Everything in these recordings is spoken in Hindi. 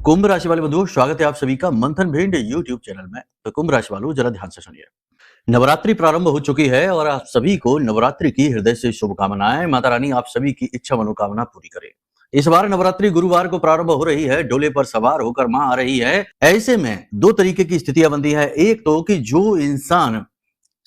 कुंभ राशि वाले बंधुओं, स्वागत है आप सभी का मंथन भिंड यूट्यूब चैनल में। तो कुंभ राशि वालों, जरा ध्यान से सुनिए। नवरात्रि प्रारंभ हो चुकी है और आप सभी को नवरात्रि की हृदय से शुभकामनाएं। माता रानी आप सभी की इच्छा मनोकामना पूरी करे। इस बार नवरात्रि गुरुवार को प्रारंभ हो रही है। डोले पर सवार होकर मां आ रही है। ऐसे में दो तरीके की स्थितियां बनती है। एक तो कि जो इंसान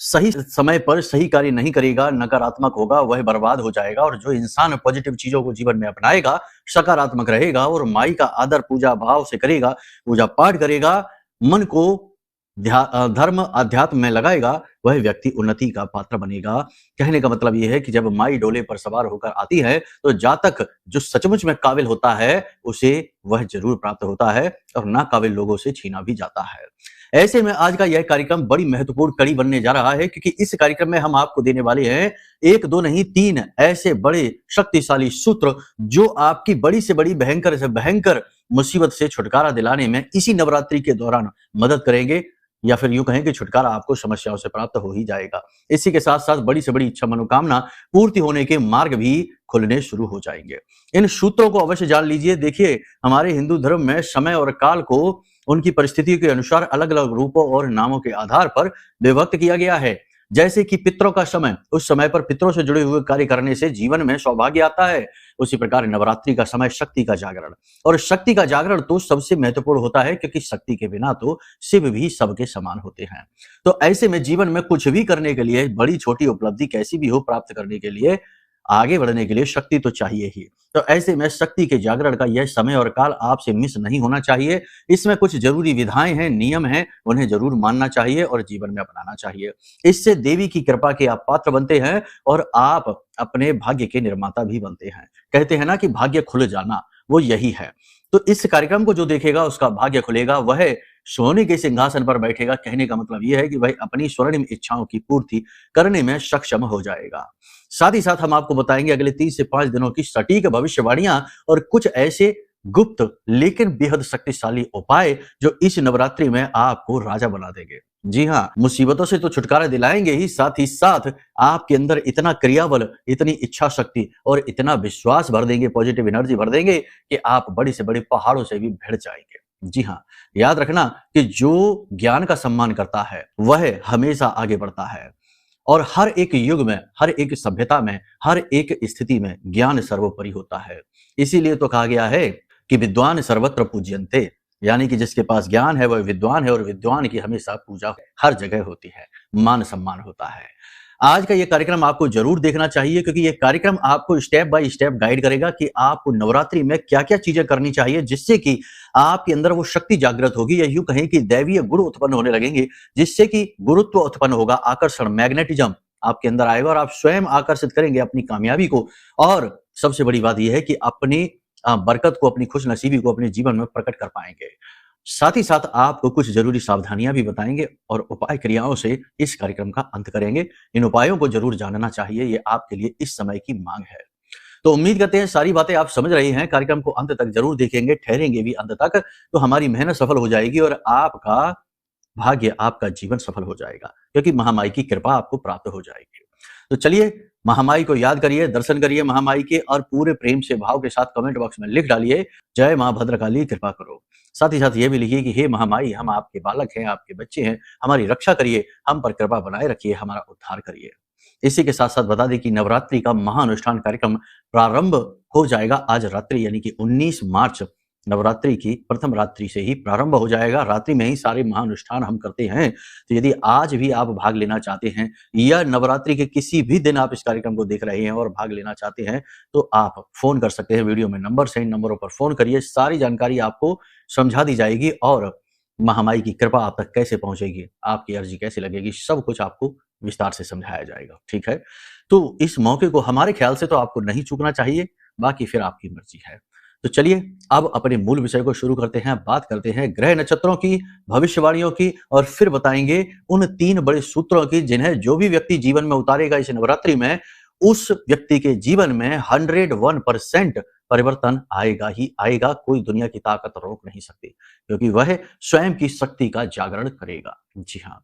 सही समय पर सही कार्य नहीं करेगा, नकारात्मक होगा, वह बर्बाद हो जाएगा। और जो इंसान पॉजिटिव चीजों को जीवन में अपनाएगा, सकारात्मक रहेगा और माई का आदर पूजा भाव से करेगा, पूजा पाठ करेगा, मन को धर्म अध्यात्म में लगाएगा, वह व्यक्ति उन्नति का पात्र बनेगा। कहने का मतलब यह है कि जब माई डोले पर सवार होकर आती है तो जातक जो सचमुच में काबिल होता है उसे वह जरूर प्राप्त होता है और ना काबिल लोगों से छीना भी जाता है। ऐसे में आज का यह कार्यक्रम बड़ी महत्वपूर्ण कड़ी बनने जा रहा है, क्योंकि इस कार्यक्रम में हम आपको देने वाले हैं एक दो नहीं तीन ऐसे बड़े शक्तिशाली सूत्र जो आपकी बड़ी से बड़ी भयंकर से भयंकर मुसीबत से छुटकारा दिलाने में इसी नवरात्रि के दौरान मदद करेंगे, या फिर यूं कहें कि छुटकारा आपको समस्याओं से प्राप्त हो ही जाएगा। इसी के साथ साथ बड़ी से बड़ी इच्छा मनोकामना पूर्ति होने के मार्ग भी खुलने शुरू हो जाएंगे। इन सूत्रों को अवश्य जान लीजिए। देखिए, हमारे हिंदू धर्म में समय और काल को उनकी परिस्थितियों के अनुसार अलग अलग रूपों और नामों के आधार पर विभक्त किया गया है। जैसे कि पितरों का समय, उस समय पर पितरों से जुड़े हुए कार्य करने से जीवन में सौभाग्य आता है। उसी प्रकार नवरात्रि का समय शक्ति का जागरण, और शक्ति का जागरण तो सबसे महत्वपूर्ण होता है, क्योंकि शक्ति के बिना तो शिव भी सबके समान होते हैं। तो ऐसे में जीवन में कुछ भी करने के लिए, बड़ी छोटी उपलब्धि कैसी भी हो, प्राप्त करने के लिए, आगे बढ़ने के लिए शक्ति तो चाहिए ही। तो ऐसे में शक्ति के जागरण का यह समय और काल आपसे मिस नहीं होना चाहिए। इसमें कुछ जरूरी विधाएं हैं, नियम हैं, उन्हें जरूर मानना चाहिए और जीवन में अपनाना चाहिए। इससे देवी की कृपा के आप पात्र बनते हैं और आप अपने भाग्य के निर्माता भी बनते हैं। कहते हैं ना कि भाग्य खुल जाना, वो यही है। तो इस कार्यक्रम को जो देखेगा उसका भाग्य खुलेगा, वह सोने के सिंहासन पर बैठेगा। कहने का मतलब यह है कि वह अपनी स्वर्णिम इच्छाओं की पूर्ति करने में सक्षम हो जाएगा। साथ ही साथ हम आपको बताएंगे अगले 3 से 5 दिनों की सटीक भविष्यवाणियां और कुछ ऐसे गुप्त लेकिन बेहद शक्तिशाली उपाय जो इस नवरात्रि में आपको राजा बना देंगे। जी हाँ, मुसीबतों से तो छुटकारा दिलाएंगे ही साथ आपके अंदर इतना क्रियाबल, इतनी इच्छा शक्ति और इतना विश्वास भर देंगे, पॉजिटिव एनर्जी भर देंगे कि आप बड़ी से बड़ी पहाड़ों से भी भिड़ जाएंगे। जी हाँ, याद रखना कि जो ज्ञान का सम्मान करता है वह हमेशा आगे बढ़ता है। और हर एक युग में, हर एक सभ्यता में, हर एक स्थिति में ज्ञान सर्वोपरि होता है। इसीलिए तो कहा गया है कि विद्वान सर्वत्र पूज्यन्ते, यानी कि जिसके पास ज्ञान है वह विद्वान है और विद्वान की हमेशा पूजा हर जगह होती है, मान सम्मान होता है। आज का ये कार्यक्रम आपको जरूर देखना चाहिए, क्योंकि ये कार्यक्रम आपको स्टेप बाय स्टेप गाइड करेगा कि आपको नवरात्रि में क्या क्या चीजें करनी चाहिए, जिससे कि आपके अंदर वो शक्ति जागृत होगी, या यूं कहें कि दैवीय गुण उत्पन्न होने लगेंगे, जिससे कि गुरुत्व उत्पन्न होगा, आकर्षण, मैग्नेटिज्म आपके अंदर आएगा और आप स्वयं आकर्षित करेंगे अपनी कामयाबी को। और सबसे बड़ी बात यह है कि अपनी बरकत को, अपनी खुशनसीबी को अपने जीवन में प्रकट कर पाएंगे। साथ ही साथ आपको कुछ जरूरी सावधानियां भी बताएंगे और उपाय क्रियाओं से इस कार्यक्रम का अंत करेंगे। इन उपायों को जरूर जानना चाहिए, ये आपके लिए इस समय की मांग है। तो उम्मीद करते हैं सारी बातें आप समझ रहे हैं। कार्यक्रम को अंत तक जरूर देखेंगे, ठहरेंगे भी अंत तक, तो हमारी मेहनत सफल हो जाएगी और आपका भाग्य, आपका जीवन सफल हो जाएगा, क्योंकि महामाई की कृपा आपको प्राप्त हो जाएगी। तो चलिए, महामाई को याद करिए, दर्शन करिए महामाई के, और पूरे प्रेम से भाव के साथ कमेंट बॉक्स में लिख डालिए, जय मां भद्रकाली कृपा करो। साथ ही साथ ये भी लिखिए कि हे महामाई, हम आपके बालक हैं, आपके बच्चे हैं, हमारी रक्षा करिए, हम पर कृपा बनाए रखिए, हमारा उद्धार करिए। इसी के साथ साथ बता दें कि नवरात्रि का महाअनुष्ठान कार्यक्रम प्रारंभ हो जाएगा आज रात्रि, यानी कि 19 मार्च नवरात्रि की प्रथम रात्रि से ही प्रारंभ हो जाएगा। रात्रि में ही सारे महाअनुष्ठान हम करते हैं। तो यदि आज भी आप भाग लेना चाहते हैं, या नवरात्रि के किसी भी दिन आप इस कार्यक्रम को देख रहे हैं और भाग लेना चाहते हैं, तो आप फोन कर सकते हैं। वीडियो में नंबर से, इन नंबरों पर फोन करिए, सारी जानकारी आपको समझा दी जाएगी और महामाई की कृपा आप तक कैसे पहुंचेगी, आपकी अर्जी कैसे लगेगी, सब कुछ आपको विस्तार से समझाया जाएगा। ठीक है, तो इस मौके को हमारे ख्याल से तो आपको नहीं चूकना चाहिए, बाकी फिर आपकी मर्जी है। तो चलिए अब अपने मूल विषय को शुरू करते हैं। बात करते हैं ग्रह नक्षत्रों की, भविष्यवाणियों की, और फिर बताएंगे उन 3 बड़े सूत्रों की जिन्हें जो भी व्यक्ति जीवन में उतारेगा इस नवरात्रि में, उस व्यक्ति के जीवन में 101% परिवर्तन आएगा ही आएगा। कोई दुनिया की ताकत रोक नहीं सकती, क्योंकि वह स्वयं की शक्ति का जागरण करेगा। जी हाँ,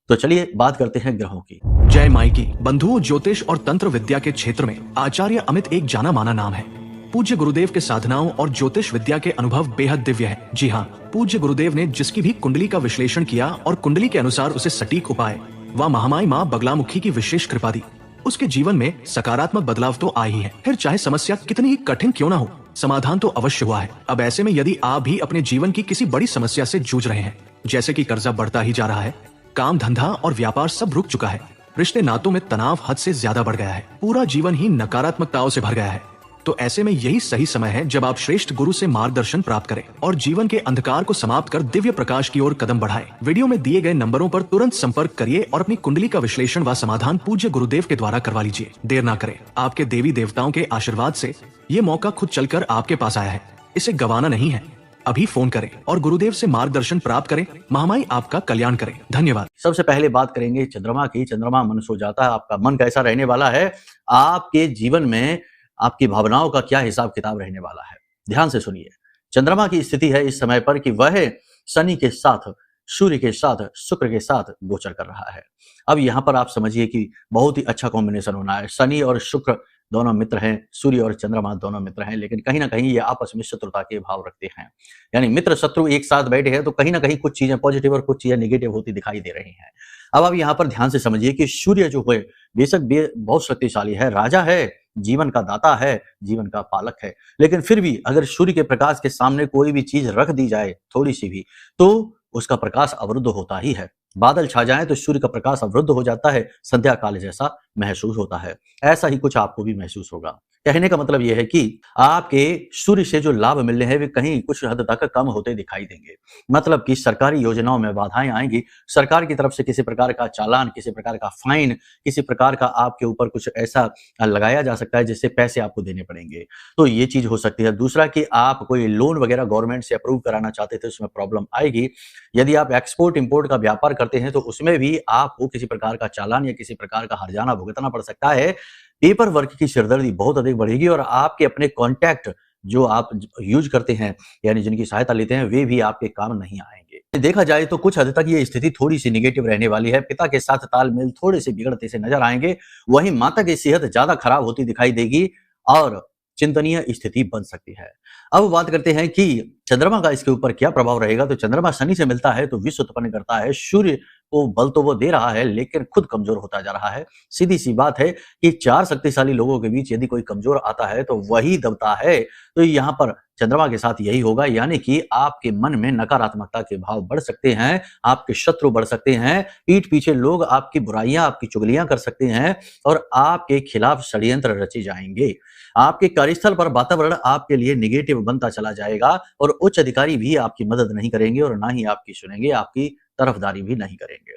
तो चलिए बात करते हैं ग्रहों की। जय माई की। बंधुओं, ज्योतिष और तंत्र विद्या के क्षेत्र में आचार्य अमित एक जाना माना नाम है। पूज्य गुरुदेव के साधनाओं और ज्योतिष विद्या के अनुभव बेहद दिव्य है। जी हाँ, पूज्य गुरुदेव ने जिसकी भी कुंडली का विश्लेषण किया और कुंडली के अनुसार उसे सटीक उपाय व महामाई माँ बगलामुखी की विशेष कृपा दी, उसके जीवन में सकारात्मक बदलाव तो आ ही है। फिर चाहे समस्या कितनी ही कठिन क्यों ना हो, समाधान तो अवश्य हुआ है। अब ऐसे में यदि आप भी अपने जीवन की किसी बड़ी समस्या से जूझ रहे हैं, जैसे कि कर्जा बढ़ता ही जा रहा है, काम धंधा और व्यापार सब रुक चुका है, रिश्ते नातों में तनाव हद से ज्यादा बढ़ गया है, पूरा जीवन ही नकारात्मकताओं से भर गया है, तो ऐसे में यही सही समय है जब आप श्रेष्ठ गुरु से मार्गदर्शन प्राप्त करें और जीवन के अंधकार को समाप्त कर दिव्य प्रकाश की ओर कदम बढ़ाएं। वीडियो में दिए गए नंबरों पर तुरंत संपर्क करिए और अपनी कुंडली का विश्लेषण व समाधान पूज्य गुरुदेव के द्वारा करवा लीजिए। देर ना करें, आपके देवी देवताओं के आशीर्वाद से ये मौका खुद चलकर आपके पास आया है, इसे गंवाना नहीं है। अभी फोन करें और गुरुदेव से मार्गदर्शन प्राप्त करें। महामाई आपका कल्याण करें। धन्यवाद। सबसे पहले बात करेंगे चंद्रमा की। चंद्रमा मन सो जाता है, आपका मन कैसा रहने वाला है, आपके जीवन में आपकी भावनाओं का क्या हिसाब किताब रहने वाला है, ध्यान से सुनिए। चंद्रमा की स्थिति है इस समय पर कि वह शनि के साथ, सूर्य के साथ, शुक्र के साथ गोचर कर रहा है। अब यहाँ पर आप समझिए कि बहुत ही अच्छा कॉम्बिनेशन होना है। शनि और शुक्र दोनों मित्र हैं, सूर्य और चंद्रमा दोनों मित्र हैं, लेकिन कहीं ना कहीं ये आपस में शत्रुता के भाव रखते हैं। यानी मित्र शत्रु एक साथ बैठे हैं तो कहीं ना कहीं कुछ चीजें पॉजिटिव और कुछ चीजें नेगेटिव होती दिखाई दे रही हैं। अब आप यहाँ पर ध्यान से समझिए कि सूर्य जो है बेशक बहुत शक्तिशाली है, राजा है, जीवन का दाता है, जीवन का पालक है, लेकिन फिर भी अगर सूर्य के प्रकाश के सामने कोई भी चीज रख दी जाए थोड़ी सी भी, तो उसका प्रकाश अवरुद्ध होता ही है। बादल छा जाए तो सूर्य का प्रकाश अवरुद्ध हो जाता है, संध्या काल जैसा महसूस होता है। ऐसा ही कुछ आपको भी महसूस होगा। कहने का मतलब यह है कि आपके सूर्य से जो लाभ मिलने हैं वे कहीं कुछ हद तक कम होते दिखाई देंगे। मतलब कि सरकारी योजनाओं में बाधाएं आएंगी, सरकार की तरफ से किसी प्रकार का चालान, किसी प्रकार का फाइन, किसी प्रकार का आपके ऊपर कुछ ऐसा लगाया जा सकता है जिससे पैसे आपको देने पड़ेंगे, तो ये चीज हो सकती है। दूसरा कि आप कोई लोन वगैरह गवर्नमेंट से अप्रूव कराना चाहते थे, उसमें प्रॉब्लम आएगी। यदि आप एक्सपोर्ट इंपोर्ट का व्यापार करते हैं तो उसमें भी आपको किसी प्रकार का चालान या किसी प्रकार का हर्जाना भुगतना पड़ सकता है। पेपर वर्क की सिरदर्दी बहुत अधिक बढ़ेगी और आपके अपने कॉन्टैक्ट जो आप यूज करते हैं, यानी जिनकी सहायता लेते हैं, वे भी आपके काम नहीं आएंगे। देखा जाए तो कुछ हद तक ये स्थिति थोड़ी सी निगेटिव रहने वाली है। पिता के साथ तालमेल थोड़े से बिगड़ते से नजर आएंगे, वहीं माता की सेहत ज्यादा खराब होती दिखाई देगी और चिंतनीय स्थिति बन सकती है। अब बात करते हैं कि चंद्रमा का इसके ऊपर क्या प्रभाव रहेगा। तो चंद्रमा शनि से मिलता है तो विश्व उत्पन्न करता है, सूर्य को बल तो वो दे रहा है लेकिन खुद कमजोर होता जा रहा है। सीधी सी बात है कि चार शक्तिशाली लोगों के बीच यदि कोई कमजोर आता है तो वही दबता है। तो यहाँ पर चंद्रमा के साथ यही होगा, यानी कि आपके मन में नकारात्मकता के भाव बढ़ सकते हैं, आपके शत्रु बढ़ सकते हैं, पीठ पीछे लोग आपकी बुराइयां, आपकी चुगलियां कर सकते हैं और आपके खिलाफ षड्यंत्र रचे जाएंगे। आपके कार्यस्थल पर वातावरण आपके लिए निगेटिव बनता चला जाएगा और उच्च अधिकारी भी आपकी मदद नहीं करेंगे और ना ही आपकी सुनेंगे, आपकी तरफदारी भी नहीं करेंगे।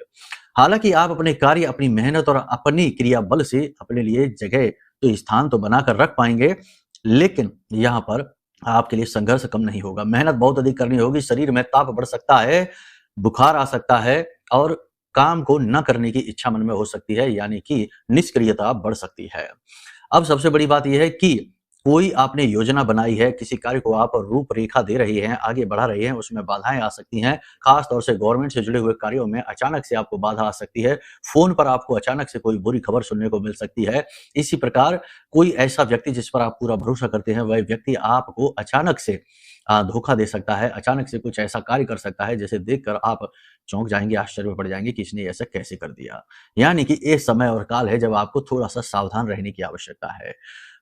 हालांकि आप अपने कार्य, अपनी मेहनत और अपनी क्रिया बल से अपने लिए जगह तो स्थान तो बनाकर रख पाएंगे, लेकिन यहाँ पर आपके लिए संघर्ष कम नहीं होगा। मेहनत बहुत अधिक करनी होगी, शरीर में ताप बढ़ सकता है, बुखार आ सकता है और काम को न करने की इच्छा मन में हो सकती है, यानी कि निष्क्रियता बढ़ सकती है। अब सबसे बड़ी बात यह है कि कोई आपने योजना बनाई है, किसी कार्य को आप रूपरेखा दे रही हैं, आगे बढ़ा रही हैं, उसमें बाधाएं आ सकती हैं। खास तौर से गवर्नमेंट से जुड़े हुए कार्यों में अचानक से आपको बाधा आ सकती है। फोन पर आपको अचानक से कोई बुरी खबर सुनने को मिल सकती है। इसी प्रकार कोई ऐसा व्यक्ति जिस पर आप पूरा भरोसा करते हैं, वह व्यक्ति आपको अचानक से धोखा दे सकता है, अचानक से कुछ ऐसा कार्य कर सकता है जिसे देखकर आप चौंक जाएंगे, आश्चर्य में पड़ जाएंगे कि इसने ऐसा कैसे कर दिया। यानी कि ये समय और काल है जब आपको थोड़ा सा सावधान रहने की आवश्यकता है।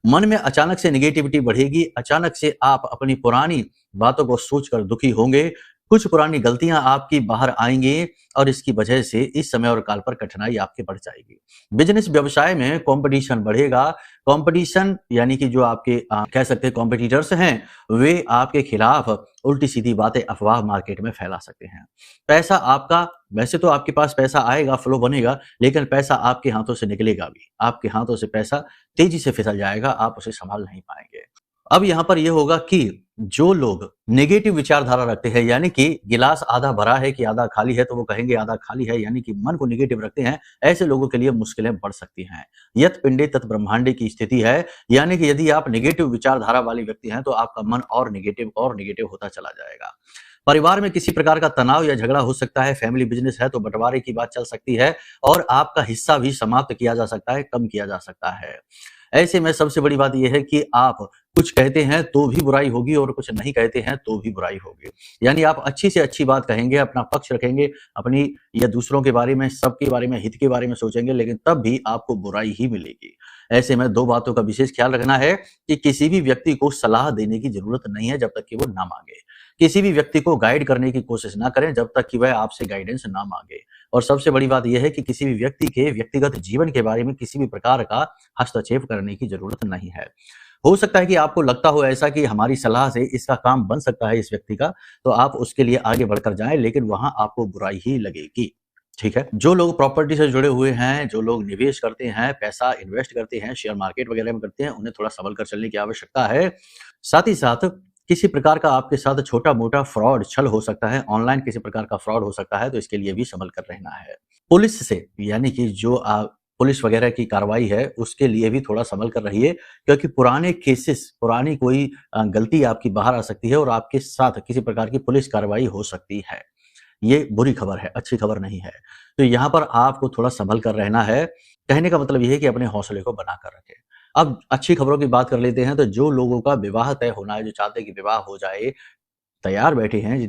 मन में अचानक से नेगेटिविटी बढ़ेगी, अचानक से आप अपनी पुरानी बातों को सोचकर दुखी होंगे, कुछ पुरानी गलतियां आपकी बाहर आएंगी और इसकी वजह से इस समय और काल पर कठिनाई आपकी बढ़ जाएगी। बिजनेस व्यवसाय में कंपटीशन बढ़ेगा। कंपटीशन यानी कि जो आपके कह सकते हैं कॉम्पिटिटर्स हैं, वे आपके खिलाफ उल्टी सीधी बातें, अफवाह मार्केट में फैला सकते हैं। पैसा आपका, वैसे तो आपके पास पैसा आएगा, फ्लो बनेगा, लेकिन पैसा आपके हाथों से निकलेगा भी। आपके हाथों से पैसा तेजी से फिसल जाएगा, आप उसे संभाल नहीं पाएंगे। अब यहाँ पर यह होगा कि जो लोग नेगेटिव विचारधारा रखते हैं, यानी कि गिलास आधा भरा है कि आधा खाली है, तो वो कहेंगे आधा खाली है, यानी कि मन को नेगेटिव रखते हैं, ऐसे लोगों के लिए मुश्किलें बढ़ सकती हैं। यत पिंडे तत् ब्रह्मांडे की स्थिति है, यानी कि यदि आप नेगेटिव विचारधारा वाले व्यक्ति हैं तो आपका मन और नेगेटिव होता चला जाएगा। परिवार में किसी प्रकार का तनाव या झगड़ा हो सकता है। फैमिली बिजनेस है तो बंटवारे की बात चल सकती है और आपका हिस्सा भी समाप्त किया जा सकता है, कम किया जा सकता है। ऐसे में सबसे बड़ी बात यह है कि आप कुछ कहते हैं तो भी बुराई होगी और कुछ नहीं कहते हैं तो भी बुराई होगी। यानी आप अच्छी से अच्छी बात कहेंगे, अपना पक्ष रखेंगे, अपनी या दूसरों के बारे में, सबके बारे में, हित के बारे में सोचेंगे, लेकिन तब भी आपको बुराई ही मिलेगी। ऐसे में 2 बातों का विशेष ख्याल रखना है कि किसी भी व्यक्ति को सलाह देने की ज़रूरत नहीं है जब तक कि वो ना माँगे। किसी भी व्यक्ति को गाइड करने की कोशिश ना करें जब तक कि वह आपसे गाइडेंस ना माँगे। और सबसे बड़ी बात यह है कि किसी भी व्यक्ति के व्यक्तिगत जीवन के बारे में किसी भी प्रकार का हस्तक्षेप करने की ज़रूरत नहीं है। हो सकता है कि आपको लगता हो ऐसा कि हमारी सलाह से इसका काम बन सकता है इस व्यक्ति का, तो आप उसके लिए आगे बढ़कर जाएँ, लेकिन वहाँ आपको बुराई ही लगेगी। ठीक है? जो लोग प्रॉपर्टी से जुड़े हुए हैं, जो लोग निवेश करते हैं, पैसा इन्वेस्ट करते हैं, शेयर मार्केट वगैरह में करते हैं, उन्हें थोड़ा सँभल कर चलने की आवश्यकता है। साथ ही साथ किसी प्रकार का आपके साथ छोटा-मोटा फ्रॉड, छल हो सकता है, ऑनलाइन किसी प्रकार का फ्रॉड हो सकता है, तो इसके लिए भी सँभल कर रहना है। पुलिस से यानी कि जो पुलिस वगैरह की कार्रवाई है, उसके लिए भी थोड़ा सँभल कर रहिए, क्योंकि पुराने केसेस, पुरानी कोई गलती आपकी बाहर आ सकती है और आपके साथ किसी प्रकार की पुलिस कार्रवाई हो सकती है। ये बुरी खबर है, अच्छी खबर नहीं है। तो यहाँ पर आपको थोड़ा सँभल कर रहना है। कहने का मतलब ये है कि अपने हौसले को बनाकर रखें। अब अच्छी खबरों की बात कर लेते हैं, तो जो लोगों का विवाह तय होना है, जो चाहते हैं कि विवाह हो जाए, तैयार बैठे हैं,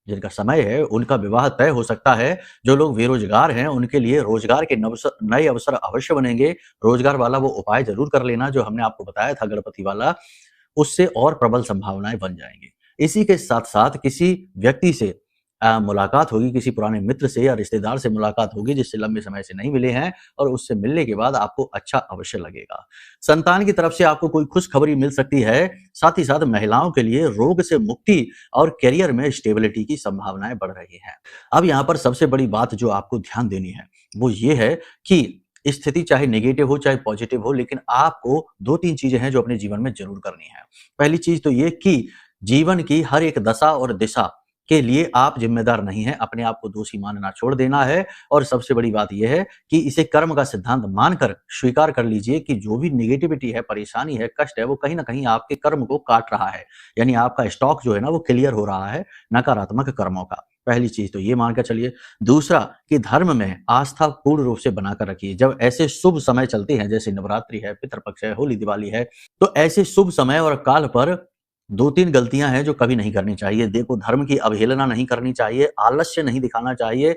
जिनका समय है, उनका विवाह तय हो सकता है। जो लोग बेरोज़गार हैं, उनके लिए रोज़गार के नए अवसर अवश्य बनेंगे। रोज़गार वाला वो उपाय ज़रूर कर लेना जो हमने आपको बताया था गणपति वाला, उससे और प्रबल संभावनाएँ बन जाएँगी। इसी के साथ-साथ किसी व्यक्ति से मुलाकात होगी, किसी पुराने मित्र से या रिश्तेदार से मुलाकात होगी जिससे लंबे समय से नहीं मिले हैं और उससे मिलने के बाद आपको अच्छा अवश्य लगेगा। संतान की तरफ से आपको कोई खुशखबरी मिल सकती है, साथ ही साथ महिलाओं के लिए रोग से मुक्ति और करियर में स्टेबिलिटी की संभावनाएँ बढ़ रही हैं। अब यहाँ पर सबसे बड़ी बात जो आपको ध्यान देनी है, वो ये है कि स्थिति चाहे नेगेटिव हो, चाहे पॉजिटिव हो, लेकिन आपको 2-3 चीज़ें हैं जो अपने जीवन में ज़रूर करनी है। पहली चीज़ तो ये कि जीवन की हर एक दशा और दिशा के लिए आप ज़िम्मेदार नहीं हैं, अपने आप को दोषी मानना छोड़ देना है और सबसे बड़ी बात ये है कि इसे कर्म का सिद्धांत मानकर स्वीकार कर लीजिए कि जो भी नेगेटिविटी है, परेशानी है, कष्ट है, वो कहीं न कहीं आपके कर्म को काट रहा है। यानी आपका स्टॉक जो है ना, वो क्लियर हो रहा है नकारात्मक कर्मों का। पहली चीज़ तो ये मान कर चलिए। दूसरा कि धर्म में आस्था पूर्ण रूप से बनाकर रखिए। जब ऐसे शुभ समय चलते हैं, जैसे नवरात्रि है, पितृपक्ष है, होली, दिवाली है, तो ऐसे शुभ समय और काल पर 2-3 गलतियाँ हैं जो कभी नहीं करनी चाहिए। देखो, धर्म की अवहेलना नहीं करनी चाहिए, आलस्य नहीं दिखाना चाहिए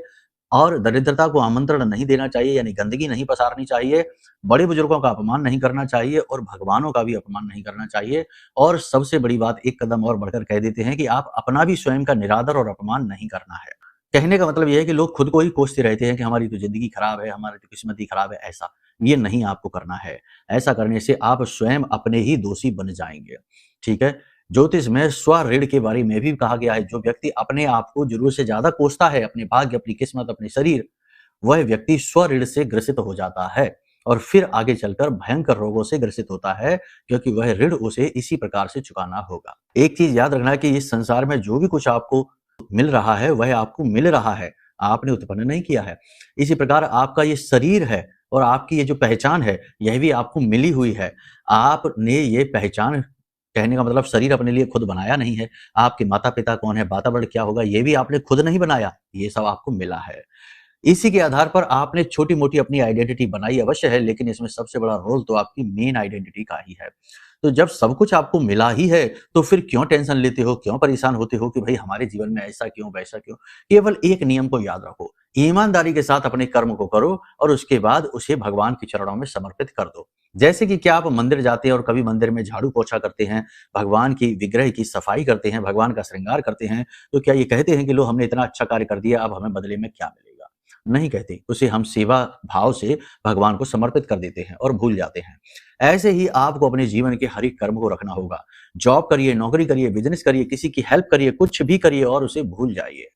और दरिद्रता को आमंत्रण नहीं देना चाहिए, यानी गंदगी नहीं पसारनी चाहिए, बड़े-बुजुर्गों का अपमान नहीं करना चाहिए और भगवानों का भी अपमान नहीं करना चाहिए। और सबसे बड़ी बात, एक कदम और बढ़कर कह देते हैं कि आप अपना भी स्वयं का निरादर और अपमान नहीं करना है। कहने का मतलब ये है कि लोग खुद को ही कोसते रहते हैं कि हमारी तो ज़िंदगी खराब है, हमारी तो किस्मत ही खराब है, ऐसा। ये नहीं आपको करना है। ऐसा करने से आप स्वयं अपने ही दोषी बन जाएँगे। ठीक है? ज्योतिष में स्व-ऋण के बारे में भी कहा गया है, जो व्यक्ति अपने आप को ज़रूरत से ज़्यादा कोसता है, अपने भाग्य, अपनी किस्मत, अपने शरीर, वह व्यक्ति स्व-ऋण से ग्रसित हो जाता है और फिर आगे चलकर भयंकर रोगों से ग्रसित होता है, क्योंकि वह ऋण उसे इसी प्रकार से चुकाना होगा। एक चीज़ याद रखना है कि इस संसार में जो भी कुछ आपको मिल रहा है, वह आपको मिल रहा है, आपने उत्पन्न नहीं किया है। इसी प्रकार आपका ये शरीर है और आपकी ये जो पहचान है, यह भी आपको मिली हुई है। आपने ये पहचान, कहने का मतलब शरीर अपने लिए खुद बनाया नहीं है। आपके माता-पिता कौन है, वातावरण क्या होगा, ये भी आपने खुद नहीं बनाया, ये सब आपको मिला है। इसी के आधार पर आपने छोटी-मोटी अपनी आइडेंटिटी बनाई अवश्य है, लेकिन इसमें सबसे बड़ा रोल तो आपकी मेन आइडेंटिटी का ही है। तो जब सब कुछ आपको मिला ही है, तो फिर क्यों टेंशन लेते हो, क्यों परेशान होते हो कि भई हमारे जीवन में ऐसा क्यों, वैसा क्यों? केवल एक नियम को याद रखो, ईमानदारी के साथ अपने कर्म को करो और उसके बाद उसे भगवान के चरणों में समर्पित कर दो। जैसे कि क्या आप मंदिर जाते हैं और कभी मंदिर में झाड़ू-पोछा करते हैं, भगवान की विग्रह की सफाई करते हैं, भगवान का श्रृंगार करते हैं, तो क्या ये कहते हैं कि लो हमने इतना अच्छा कार्य कर दिया, अब हमें बदले में क्या मिलेगा? नहीं कहते, उसे हम सेवा भाव से भगवान को समर्पित कर देते हैं और भूल जाते हैं। ऐसे ही आपको अपने जीवन के हर एक कर्म को रखना होगा। जॉब करिए, नौकरी करिए, बिज़नेस करिए, किसी की हेल्प करिए, कुछ भी करिए और उसे भूल जाइए।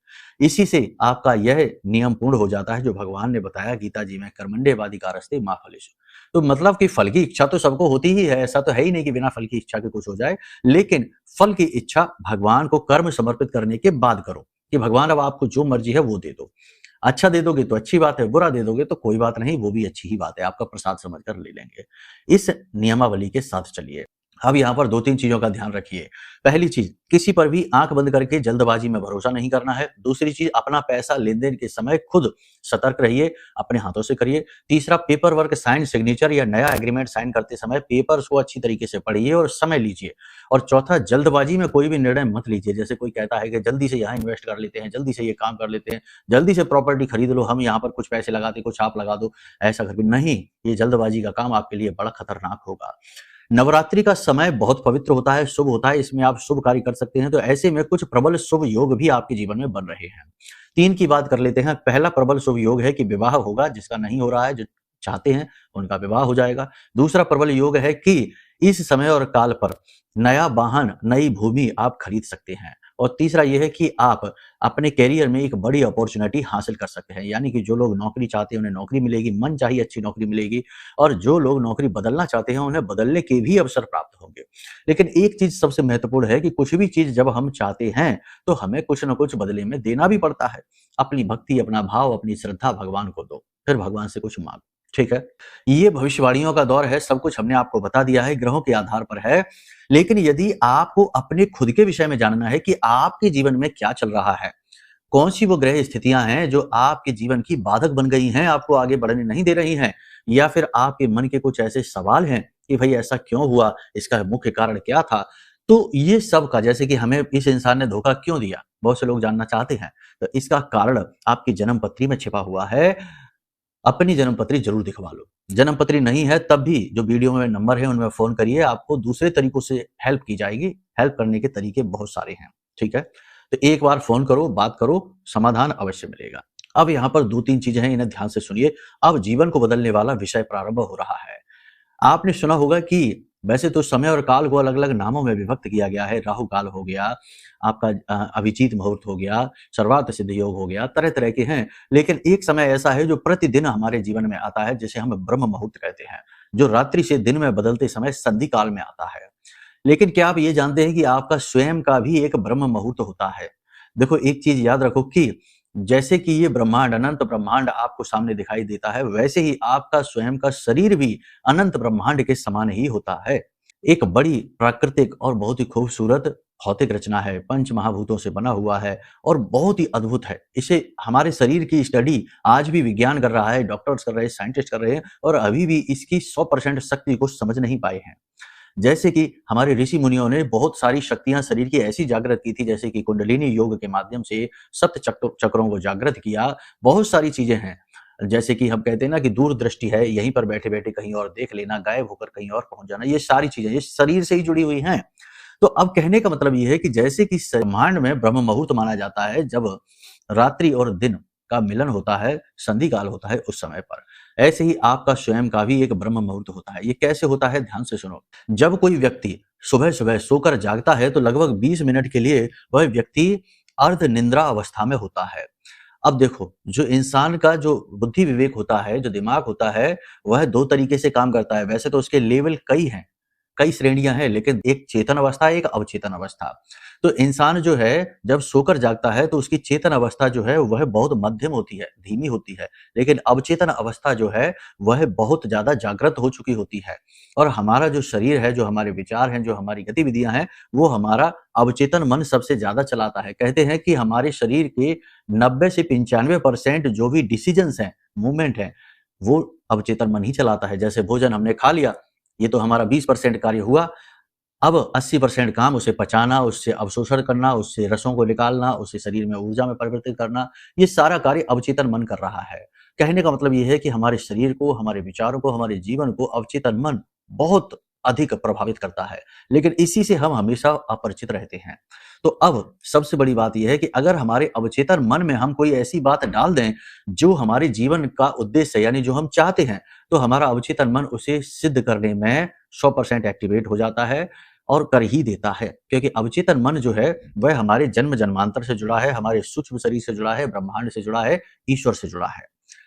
इसी से आपका यह नियम पूर्ण हो जाता है जो भगवान ने बताया गीता जी में, कर्मण्येवाधिकारस्ते मा फलेषु। तो मतलब कि फल की इच्छा तो सबको होती ही है, ऐसा तो है ही नहीं कि बिना फल की इच्छा के कुछ हो जाए, लेकिन फल की इच्छा भगवान को कर्म समर्पित करने के बाद करो कि भगवान अब आपको जो मर्ज़ी है वो दे दो। अच्छा दे दोगे तो अच्छी बात है, बुरा दे दोगे तो कोई बात नहीं, वो भी अच्छी ही बात है, आपका प्रसाद समझकर ले लेंगे। इस नियमावली के साथ चलिए। अब यहाँ पर 2-3 चीज़ों का ध्यान रखिए। पहली चीज़, किसी पर भी आँख बंद करके जल्दबाजी में भरोसा नहीं करना है। दूसरी चीज़, अपना पैसा लेन-देन के समय खुद सतर्क रहिए, अपने हाथों से करिए। तीसरा, पेपर वर्क साइन, सिग्नेचर या नया एग्रीमेंट साइन करते समय पेपर्स को अच्छी तरीके से पढ़िए और समय लीजिए। और चौथा, जल्दबाजी में कोई भी निर्णय मत लीजिए। जैसे कोई कहता है कि जल्दी से यहाँ इन्वेस्ट कर लेते हैं, जल्दी से ये काम कर लेते हैं, जल्दी से प्रॉपर्टी खरीद लो, हम यहाँ पर कुछ पैसे लगाते, कुछ आप लगा दो, ऐसा करके नहीं, ये जल्दबाजी का काम आपके लिए बड़ा खतरनाक होगा। नवरात्रि का समय बहुत पवित्र होता है, शुभ होता है, इसमें आप शुभ कार्य कर सकते हैं, तो ऐसे में कुछ प्रबल शुभ योग भी आपके जीवन में बन रहे हैं। 3 की बात कर लेते हैं। पहला प्रबल शुभ योग है कि विवाह होगा, जिसका नहीं हो रहा है, जो चाहते हैं, उनका विवाह हो जाएगा। दूसरा प्रबल योग है कि इस समय और काल पर नया वाहन, नई भूमि आप खरीद सकते हैं। और तीसरा ये है कि आप अपने करियर में एक बड़ी अपॉर्चुनिटी हासिल कर सकते हैं, यानी कि जो लोग नौकरी चाहते हैं उन्हें नौकरी मिलेगी, मनचाही अच्छी नौकरी मिलेगी, और जो लोग नौकरी बदलना चाहते हैं उन्हें बदलने के भी अवसर प्राप्त होंगे। लेकिन एक चीज सबसे महत्वपूर्ण है कि कुछ भी चीज जब हम चाहते हैं तो हमें कुछ न कुछ बदले में देना भी पड़ता है। अपनी भक्ति, अपना भाव, अपनी श्रद्धा भगवान को दो, फिर भगवान से कुछ मांगो। ठीक है, ये भविष्यवाणियों का दौर है, सब कुछ हमने आपको बता दिया है, ग्रहों के आधार पर है। लेकिन यदि आपको अपने खुद के विषय में जानना है कि आपके जीवन में क्या चल रहा है, कौन सी वो ग्रह स्थितियां हैं जो आपके जीवन की बाधक बन गई हैं, आपको आगे बढ़ने नहीं दे रही हैं, या फिर आपके मन के कुछ ऐसे सवाल हैं कि भाई ऐसा क्यों हुआ, इसका मुख्य कारण क्या था, तो ये सब का, जैसे कि हमें इस इंसान ने धोखा क्यों दिया, बहुत से लोग जानना चाहते हैं, तो इसका कारण आपकी जन्म पत्री में छिपा हुआ है। अपनी जन्म पत्री जरूर दिखवा लो। जन्म पत्री नहीं है तब भी जो वीडियो में नंबर है उनमें फोन करिए, आपको दूसरे तरीकों से हेल्प की जाएगी। हेल्प करने के तरीके बहुत सारे हैं, ठीक है, तो एक बार फोन करो, बात करो, समाधान अवश्य मिलेगा। अब यहाँ पर 2-3 चीजें हैं, इन्हें ध्यान से सुनिए। अब जीवन को बदलने वाला विषय प्रारंभ हो रहा है। आपने सुना होगा कि वैसे तो समय और काल को अलग अलग नामों में विभक्त किया गया है। राहु काल हो गया, आपका अभिजीत मुहूर्त हो गया, सर्वार्थ सिद्ध योग हो गया, तरह तरह के हैं। लेकिन एक समय ऐसा है जो प्रतिदिन हमारे जीवन में आता है, जिसे हम ब्रह्म मुहूर्त कहते हैं, जो रात्रि से दिन में बदलते समय संधि काल में आता है। लेकिन क्या आप ये जानते हैं कि आपका स्वयं का भी एक ब्रह्म मुहूर्त होता है? देखो, एक चीज याद रखो कि जैसे कि ये ब्रह्मांड, अनंत ब्रह्मांड आपको सामने दिखाई देता है, वैसे ही आपका स्वयं का शरीर भी अनंत ब्रह्मांड के समान ही होता है। एक बड़ी प्राकृतिक और बहुत ही खूबसूरत भौतिक रचना है, पंच महाभूतों से बना हुआ है और बहुत ही अद्भुत है। इसे हमारे शरीर की स्टडी आज भी विज्ञान कर रहा है, डॉक्टर्स कर रहे हैं, साइंटिस्ट कर रहे हैं, और अभी भी इसकी 100% शक्ति को समझ नहीं पाए हैं। जैसे कि हमारे ऋषि मुनियों ने बहुत सारी शक्तियां शरीर की ऐसी जागृत की थी, जैसे कि कुंडलिनी योग के माध्यम से सप्त चक्रों को जागृत किया। बहुत सारी चीजें हैं, जैसे कि हम कहते हैं ना कि दूरदृष्टि है, यहीं पर बैठे बैठे कहीं और देख लेना, गायब होकर कहीं और पहुंच जाना, ये सारी चीजें ये शरीर से ही जुड़ी हुई हैं। तो अब कहने का मतलब ये है कि जैसे कि ब्रह्मांड में ब्रह्म मुहूर्त माना जाता है जब रात्रि और दिन का मिलन होता है, संधि काल होता है उस समय पर, ऐसे ही आपका स्वयं का भी एक ब्रह्म मुहूर्त होता है। ये कैसे होता है, ध्यान से सुनो। जब कोई व्यक्ति सुबह सुबह सोकर जागता है तो लगभग 20 मिनट के लिए वह व्यक्ति अर्ध निद्रा अवस्था में होता है। अब देखो, जो इंसान का जो बुद्धि विवेक होता है, जो दिमाग होता है, वह 2 तरीके से काम करता है। वैसे तो उसके लेवल कई हैं, कई श्रेणियां हैं, लेकिन एक चेतन अवस्था है, एक अवचेतन अवस्था। तो इंसान जो है जब सोकर जागता है तो उसकी चेतन अवस्था जो है वह बहुत मध्यम होती है, धीमी होती है, लेकिन अवचेतन अवस्था जो है वह बहुत ज्यादा जागृत हो चुकी होती है। और हमारा जो शरीर है, जो हमारे विचार हैं, जो हमारी गतिविधियां हैं, वो हमारा अवचेतन मन सबसे ज्यादा चलाता है। कहते हैं कि हमारे शरीर के 90 से 95% जो भी डिसीजंस हैं, मूवमेंट है, वो अवचेतन मन ही चलाता है। जैसे भोजन हमने खा लिया, ये तो हमारा 20% कार्य हुआ, अब 80% काम उसे पचाना, उससे अवशोषण करना, उससे रसों को निकालना, उसे शरीर में ऊर्जा में परिवर्तित करना, ये सारा कार्य अवचेतन मन कर रहा है। कहने का मतलब ये है कि हमारे शरीर को, हमारे विचारों को, हमारे जीवन को अवचेतन मन बहुत अधिक प्रभावित करता है, लेकिन इसी से हम हमेशा अपरिचित रहते हैं। तो अब सबसे बड़ी बात यह है कि अगर हमारे अवचेतन मन में हम कोई ऐसी बात डाल दें जो हमारे जीवन का उद्देश्य है, यानी जो हम चाहते हैं, तो हमारा अवचेतन मन उसे सिद्ध करने में 100% एक्टिवेट हो जाता है और कर ही देता है। क्योंकि अवचेतन मन जो है वह हमारे जन्म जन्मांतर से जुड़ा है, हमारे सूक्ष्म शरीर से जुड़ा है, ब्रह्मांड से जुड़ा है, ईश्वर से जुड़ा है।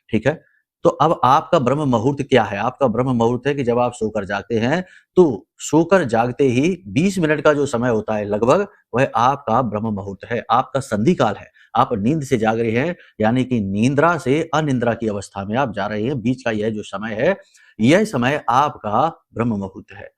ठीक है, तो अब आपका ब्रह्म मुहूर्त क्या है? आपका ब्रह्म मुहूर्त है कि जब आप सोकर जागते हैं, तो सोकर जागते ही 20 मिनट का जो समय होता है लगभग, वह आपका ब्रह्म मुहूर्त है, आपका संधि काल है। आप नींद से जाग रहे हैं, यानी कि निंद्रा से अनिंद्रा की अवस्था में आप जा रहे हैं, बीच का यह जो समय है, यह समय आपका ब्रह्म मुहूर्त है।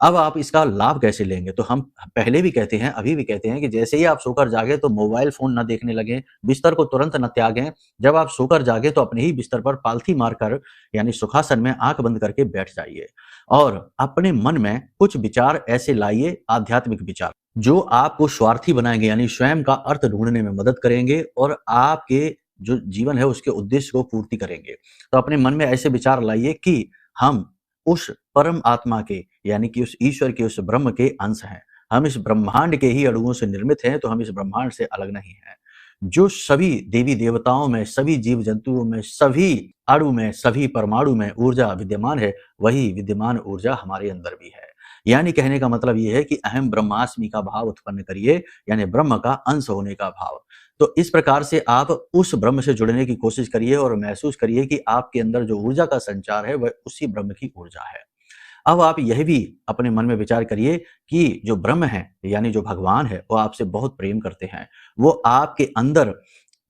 अब आप इसका लाभ कैसे लेंगे? तो हम पहले भी कहते हैं, अभी भी कहते हैं कि जैसे ही आप सोकर जागें तो मोबाइल फ़ोन ना देखने लगें, बिस्तर को तुरंत ना त्यागें। जब आप सोकर जागें तो अपने ही बिस्तर पर पालथी मारकर यानी सुखासन में आँख बंद करके बैठ जाइए और अपने मन में कुछ विचार ऐसे लाइए, आध्यात्मिक विचार, जो आपको स्वार्थी बनाएँगे यानी स्वयं का अर्थ ढूँढने में मदद करेंगे और आपके जो जीवन है उसके उद्देश्य को पूर्ति करेंगे। तो अपने मन में ऐसे विचार लाइए कि हम उस परम आत्मा के यानी कि उस ईश्वर के, उस ब्रह्म के अंश हैं। हम इस ब्रह्मांड के ही अणुओं से निर्मित हैं, तो हम इस ब्रह्मांड से अलग नहीं हैं। जो सभी देवी-देवताओं में, सभी जीव-जंतुओं में, सभी अणु में, सभी परमाणु में ऊर्जा विद्यमान है, वही विद्यमान ऊर्जा हमारे अंदर भी है। यानी कहने का मतलब ये है कि अहम ब्रह्मास्मि का भाव उत्पन्न करिए, यानी ब्रह्म का अंश होने का भाव। तो इस प्रकार से आप उस ब्रह्म से जुड़ने की कोशिश करिए और महसूस करिए कि आपके अंदर जो ऊर्जा का संचार है, वह उसी ब्रह्म की ऊर्जा है। अब आप यह भी अपने मन में विचार करिए कि जो ब्रह्म है, यानी जो भगवान है, वो आपसे बहुत प्रेम करते हैं। वो आपके अंदर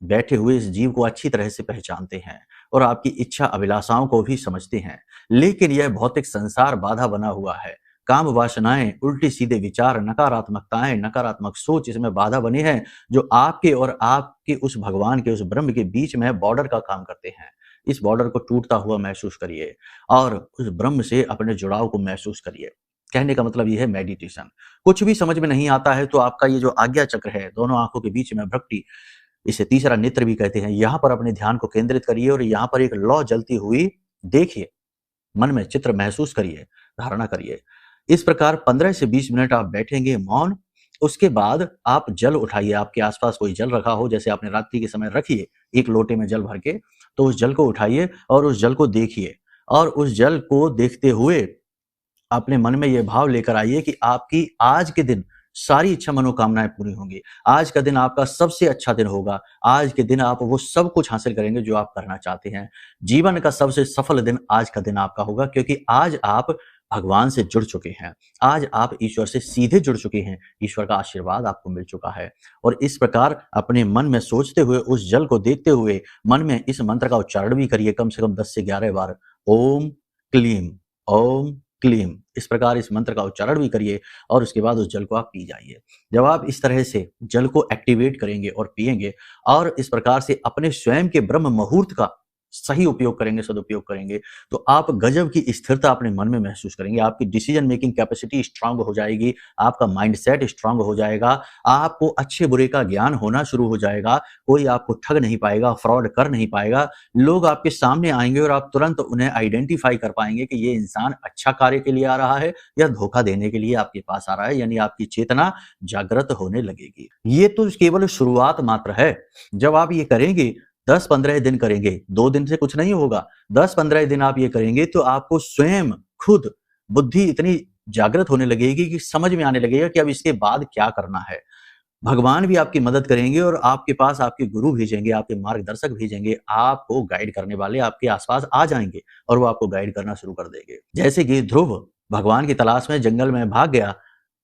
बैठे हुए इस जीव को अच्छी तरह से पहचानते हैं और आपकी इच्छा अभिलाषाओं को भी समझते हैं। लेकिन यह भौतिक संसार बाधा बना हुआ है। काम वासनाएँ, उल्टे-सीधे विचार, नकारात्मकताएँ, नकारात्मक सोच इसमें बाधा बने हैं, जो आपके और आपके उस भगवान के, उस ब्रह्म के बीच में बॉर्डर का काम करते हैं। इस बॉर्डर को टूटता हुआ महसूस करिए और उस ब्रह्म से अपने जुड़ाव को महसूस करिए। कहने का मतलब ये है मेडिटेशन। कुछ भी समझ में नहीं आता है तो आपका ये जो आज्ञा चक्र है, दोनों आँखों के बीच में भ्रकटी, इसे तीसरा नेत्र भी कहते हैं, यहाँ पर अपने ध्यान को केंद्रित करिए और यहाँ पर एक लौ जलती हुई देखिए। मन में चित्र महसूस करिए, धारणा करिए। इस प्रकार 15 से 20 मिनट आप बैठेंगे मौन, उसके बाद आप जल उठाइए, आपके आस-पास कोई जल रखा हो, जैसे आपने रात्रि के समय रखिए, एक लोटे में जल भर के, तो उस जल को उठाइए और उस जल को देखिए और उस जल को देखते हुए अपने मन में ये भाव लेकर आइए कि आपकी आज के दिन सारी इच्छा मनोकामनाएँ पूरी होंगी। आज का दिन आपका सबसे अच्छा दिन होगा। आज के दिन आप वो सब कुछ हासिल करेंगे जो आप करना चाहते हैं। जीवन का सबसे सफल दिन आज का दिन आपका होगा क्योंकि आज आप भगवान से जुड़ चुके हैं। आज आप ईश्वर से सीधे जुड़ चुके हैं। ईश्वर का आशीर्वाद आपको मिल चुका है और इस प्रकार अपने मन में सोचते हुए, उस जल को देखते हुए मन में इस मंत्र का उच्चारण भी करिए कम से कम 10 से 11 बार। ओम क्लीम, ओम क्लीम। इस प्रकार इस मंत्र का उच्चारण भी करिए और उसके बाद उस जल को आप पी जाइए। जब आप इस तरह से जल को एक्टिवेट करेंगे और पिएँगे और इस प्रकार से अपने स्वयं के ब्रह्म मुहूर्त का सही उपयोग करेंगे, सदुपयोग करेंगे, तो आप गजब की स्थिरता अपने मन में महसूस करेंगे। आपकी डिसीजन मेकिंग कैपेसिटी स्ट्रांग हो जाएगी, आपका माइंडसेट स्ट्रांग हो जाएगा, आपको अच्छे-बुरे का ज्ञान होना शुरू हो जाएगा, कोई आपको ठग नहीं पाएगा, फ्रॉड कर नहीं पाएगा। लोग आपके सामने आएँगे और आप तुरंत उन्हें आइडेंटिफ़ाई कर पाएँगे कि ये इंसान अच्छा कार्य के लिए आ रहा है या धोखा देने के लिए आपके पास आ रहा है, यानी आपकी चेतना जागृत होने लगेगी। ये तो केवल शुरुआत मात्र है। जब आप ये करेंगे 10-15 दिन करेंगे, 2 दिन से कुछ नहीं होगा। 10-15 दिन आप ये करेंगे तो आपको स्वयं खुद बुद्धि इतनी जागृत होने लगेगी कि समझ में आने लगेगा कि अब इसके बाद क्या करना है। भगवान भी आपकी मदद करेंगे और आपके पास आपके गुरु भेजेंगे, आपके मार्गदर्शक भेजेंगे, आपको गाइड करने वाले आपके आस-पास आ जाएँगे और वो आपको गाइड करना शुरू कर देंगे। जैसे कि ध्रुव भगवान की तलाश में जंगल में भाग गया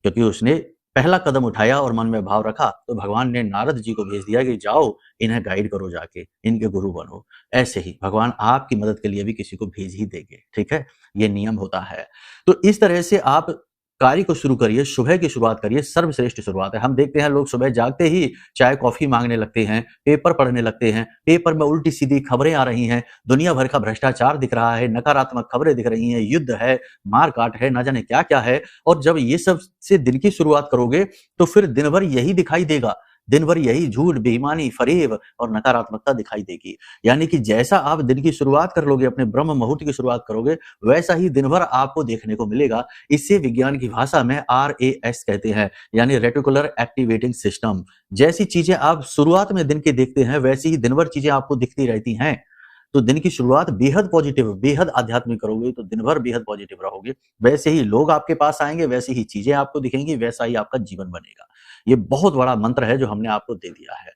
क्योंकि उसने पहला कदम उठाया और मन में भाव रखा, तो भगवान ने नारद जी को भेज दिया कि जाओ, इन्हें गाइड करो जाके, इनके गुरु बनो। ऐसे ही भगवान आपकी मदद के लिए भी किसी को भेज ही देंगे, ठीक है? ये नियम होता है। तो इस तरह से आप कार्य को शुरू करिए, सुबह की शुरुआत करिए, सर्वश्रेष्ठ शुरुआत है। हम देखते हैं लोग सुबह जागते ही चाय कॉफ़ी माँगने लगते हैं, पेपर पढ़ने लगते हैं, पेपर में उल्टी-सीधी खबरें आ रही हैं, दुनिया भर का भ्रष्टाचार दिख रहा है, नकारात्मक खबरें दिख रही हैं, युद्ध है, मार-काट है, ना जाने क्या-क्या है और जब ये सब से दिन की शुरुआत करोगे, तो फिर दिन भर यही दिखाई देगा। दिन भर यही झूठ, बेईमानी, फरेब और नकारात्मकता दिखाई देगी। यानी कि जैसा आप दिन की शुरुआत कर लोगे, अपने ब्रह्म मुहूर्त की शुरुआत करोगे, वैसा ही दिन भर आपको देखने को मिलेगा। इसे विज्ञान की भाषा में RAS कहते हैं, यानी रेटिकुलर एक्टिवेटिंग सिस्टम। जैसी चीज़ें आप शुरुआत में दिन के देखते हैं, वैसी ही दिन भर चीज़ें आपको दिखती रहती हैं। तो दिन की शुरुआत बेहद पॉजिटिव, बेहद आध्यात्मिक करोगे, तो दिन भर बेहद पॉजिटिव रहोगे। वैसे ही लोग आपके पास आएँगे, वैसी ही चीज़ें आपको दिखेंगी, वैसा ही आपका जीवन बनेगा। ये बहुत बड़ा मंत्र है जो हमने आपको दे दिया है।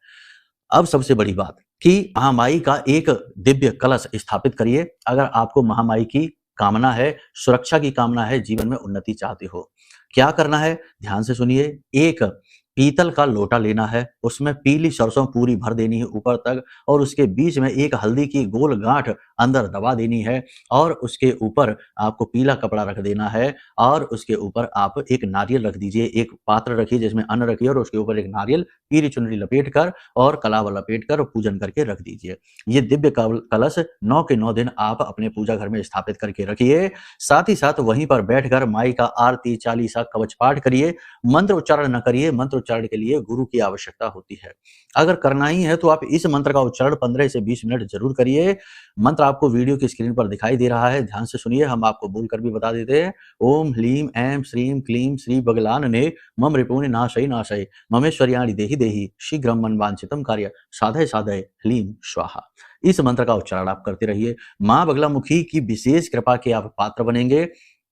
अब सबसे बड़ी बात कि महामाई का एक दिव्य कलश स्थापित करिए। अगर आपको महामाई की कामना है, सुरक्षा की कामना है, जीवन में उन्नति चाहते हो। क्या करना है? ध्यान से सुनिए। एक पीतल का लोटा लेना है, उसमें पीली सरसों पूरी भर देनी है ऊपर तक और उसके बीच में एक हल्दी की गोल गांठ अंदर दबा देनी है और उसके ऊपर आपको पीला कपड़ा रख देना है और उसके ऊपर आप एक नारियल रख दीजिए। एक पात्र रखिए जिसमें अन्न रखिए और उसके ऊपर एक नारियल पीली चुनरी लपेट कर और कलावा लपेट कर पूजन करके रख दीजिए। ये दिव्य कलश 9 के 9 दिन आप अपने पूजा घर में स्थापित करके रखिए। साथ ही साथ वहीं पर बैठकर माई का आरती चालीसा कवच पाठ करिए। मंत्र उच्चारण न करिए, मंत्र उच्चारण के लिए गुरु की आवश्यकता होती है। अगर करना ही है तो आप इस मंत्र का उच्चारण 15 से 20 मिनट जरूर करिए। मंत्र आपको वीडियो की स्क्रीन पर दिखाई दे रहा है, ध्यान से सुनिए, हम आपको बोलकर भी बता देते हैं। ओम ह्लीम ऐं श्रीम क्लीम श्री बगलानने मम रिपुने नाशय नाशय ममेश्वर्याणि देहि देहि शीघ्रम मन वांछितम कार्य साधय साधय ह्लीम स्वाहा। इस मंत्र का उच्चारण आप करते रहिए। मां बगलामुखी की विशेष कृपा के आप पात्र बनेंगे।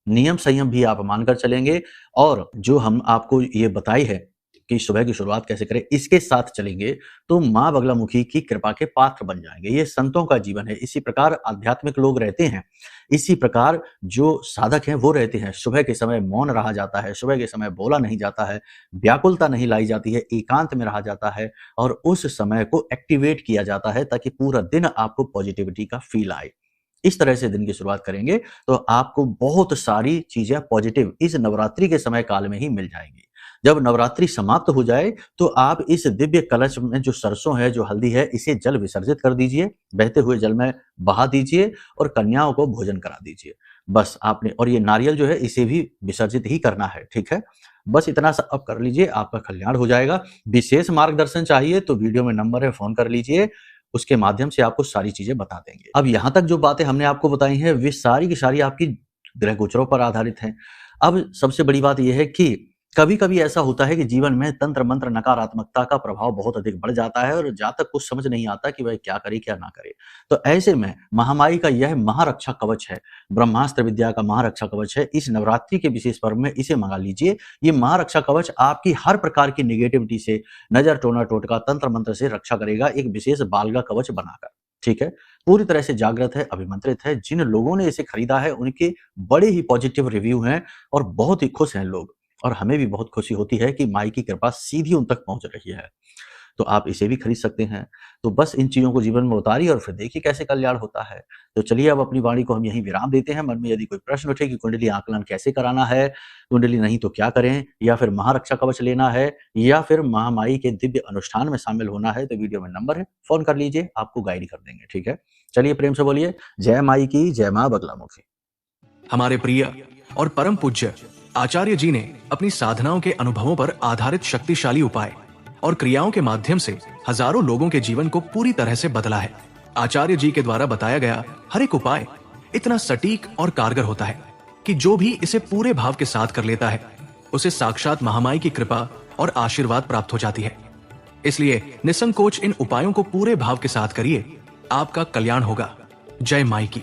नियम संयम भी आप मानकर चलेंगे और जो हम आपको ये बताई है कि सुबह की शुरुआत कैसे करें, इसके साथ चलेंगे तो मां बगलामुखी की कृपा के पात्र बन जाएंगे। ये संतों का जीवन है। इसी प्रकार आध्यात्मिक लोग रहते हैं, इसी प्रकार जो साधक हैं वो रहते हैं। सुबह के समय मौन रहा जाता है, सुबह के समय बोला नहीं जाता है, व्याकुलता नहीं लाई जाती है, एकांत में रहा जाता है और उस समय को एक्टिवेट किया जाता है ताकि पूरा दिन आपको पॉजिटिविटी का फील आए। इस तरह से दिन की शुरुआत करेंगे तो आपको बहुत सारी चीजें पॉजिटिव इस नवरात्रि के समय काल में ही मिल जाएंगी। जब नवरात्रि समाप्त हो जाए तो आप इस दिव्य कलश में जो सरसों है, जो हल्दी है, इसे जल विसर्जित कर दीजिए, बहते हुए जल में बहा दीजिए और कन्याओं को भोजन करा दीजिए। बस आपने, और ये नारियल जो है इसे भी विसर्जित ही करना है, ठीक है। बस इतना सा अब कर लीजिए, आपका कल्याण हो जाएगा। विशेष मार्गदर्शन चाहिए तो वीडियो में नंबर है, फोन कर लीजिए, उसके माध्यम से आपको सारी चीजें बता देंगे। अब यहाँ तक जो बातें हमने आपको बताई हैं वे सारी की सारी आपकी ग्रह गोचरों पर आधारित हैं। अब सबसे बड़ी बात यह है कि कभी कभी ऐसा होता है कि जीवन में तंत्र मंत्र नकारात्मकता का प्रभाव बहुत अधिक बढ़ जाता है और जातक कुछ समझ नहीं आता कि वह क्या करे क्या ना करे। तो ऐसे में महामाई का यह महारक्षा कवच है, ब्रह्मास्त्र विद्या का महारक्षा कवच है। इस नवरात्रि के विशेष पर्व में इसे मंगा लीजिए। ये महारक्षा कवच आपकी हर प्रकार की निगेटिविटी से, नजर टोना टोटका तंत्र मंत्र से रक्षा करेगा, एक विशेष बालगा कवच बनाकर, ठीक है। पूरी तरह से जागृत है, अभिमंत्रित है। जिन लोगों ने इसे खरीदा है उनके बड़े ही पॉजिटिव रिव्यू हैं और बहुत ही खुश हैं लोग, और हमें भी बहुत खुशी होती है कि माई की कृपा सीधी उन तक पहुंच रही है। तो आप इसे भी खरीद सकते हैं। तो बस इन चीजों को जीवन में उतारिए और फिर देखिए कैसे कल्याण होता है। तो चलिए अब अपनी वाणी को हम यहीं विराम देते हैं। मन में यदि कोई प्रश्न उठे कि कुंडली आकलन कैसे कराना है, कुंडली नहीं तो क्या करें, या फिर महारक्षा कवच लेना है, या फिर महामाई के दिव्य अनुष्ठान में शामिल होना है, तो वीडियो में नंबर है, फोन कर लीजिए, आपको गाइड कर देंगे, ठीक है। चलिए प्रेम से बोलिए जय माई की, जय मां बगलामुखी। हमारे प्रिय और परम पूज्य आचार्य जी ने अपनी साधनाओं के अनुभवों पर आधारित शक्तिशाली उपाय और क्रियाओं के माध्यम से हजारों लोगों के जीवन को पूरी तरह से बदला है। आचार्य जी के द्वारा बताया गया हर एक उपाय इतना सटीक और कारगर होता है कि जो भी इसे पूरे भाव के साथ कर लेता है उसे साक्षात महामाई की कृपा और आशीर्वाद प्राप्त हो जाती है। इसलिए निसंकोच इन उपायों को पूरे भाव के साथ करिए, आपका कल्याण होगा। जय माई की।